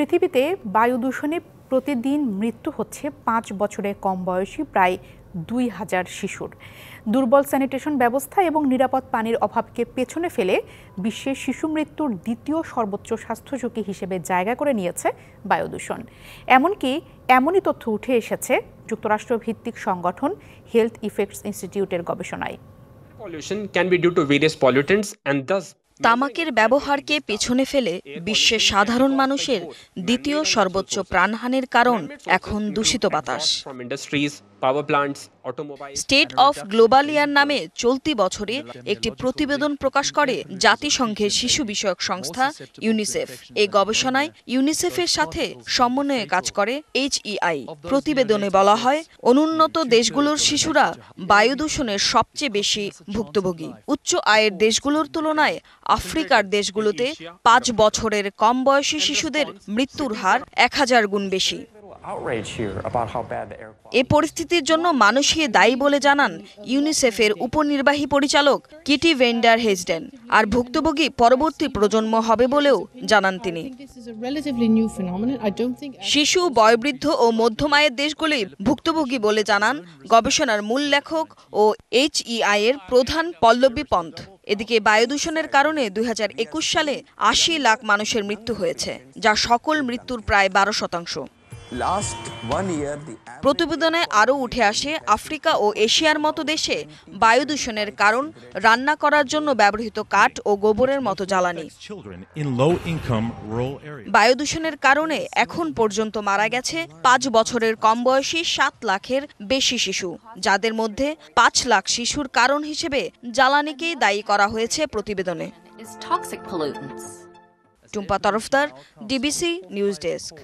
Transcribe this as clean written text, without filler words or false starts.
পৃথিবীতে বায়ু দূষণে প্রতিদিন মৃত্যু হচ্ছে ৫ বছরের কম বয়সী প্রায় ২,০০০ শিশুর। দুর্বল স্যানিটেশন ব্যবস্থা এবং নিরাপদ পানির অভাবকে পেছনে ফেলে বিশ্বে শিশু মৃত্যুর দ্বিতীয় সর্বোচ্চ স্বাস্থ্য ঝুঁকি হিসেবে জায়গা করে নিয়েছে বায়ু দূষণ। এমনই তথ্য উঠে এসেছে যুক্তরাষ্ট্র ভিত্তিক সংগঠন হেলথ ইফেক্টস ইনস্টিটিউটের গবেষণায়। তামাকের ব্যবহারকে পেছনে ফেলে বিশ্বের সাধারণ মানুষের দ্বিতীয় সর্বোচ্চ প্রাণহানির কারণ এখন দূষিত বাতাস। স্টেট অফ গ্লোবাল ইয়ার নামে চলতি বছরে একটি প্রতিবেদন প্রকাশ করে জাতিসংঘের শিশু বিষয়ক সংস্থা ইউনিসেফ। এই গবেষণায় ইউনিসেফের সাথে সমন্বয়ে কাজ করে HEI। প্রতিবেদনে বলা হয়, অনুন্নত দেশগুলোর শিশুরা বায়ু দূষণের সবচেয়ে বেশি ভুক্তভোগী। উচ্চ আয়ের দেশগুলোর তুলনায় আফ্রিকার দেশগুলোতে ৫ বছরের কম বয়সী শিশুদের মৃত্যুর হার ১,০০০ গুণ বেশি। এ পরিস্থিতির জন্য মানুষই দায়ী বলে জানান ইউনিসেফের উপনির্বাহী পরিচালক কিটি ভেন্ডার হেজডেন। আর ভুক্তভোগী পরবর্তী প্রজন্ম হবে বলেও জানান তিনি। শিশু, বয়োবৃদ্ধ ও মধ্যম আয়ের দেশগুলি ভুক্তভোগী বলে জানান গবেষণার মূল লেখক ও HEI এর প্রধান পল্লবী পন্থ। এদিকে বায়ু দূষণের কারণে ২০২১ সালে ৮০ লাখ মানুষের মৃত্যু হয়েছে, যা সকল মৃত্যুর প্রায় ১২%। প্রতিবেদনে আরও উঠে আসে, আফ্রিকা ও এশিয়ার মতো দেশে বায়ু দূষণের কারণ রান্না করার জন্য ব্যবহৃত কাঠ ও গোবরের মতো জ্বালানি। বায়ু দূষণের কারণে এখন পর্যন্ত মারা গেছে ৫ বছরের কম বয়সী ৭ লাখের বেশি শিশু, যাদের মধ্যে ৫ লাখ শিশুর কারণ হিসেবে জ্বালানিকেই দায়ী করা হয়েছে প্রতিবেদনে। Tumpa Tarafdar, DBC news desk.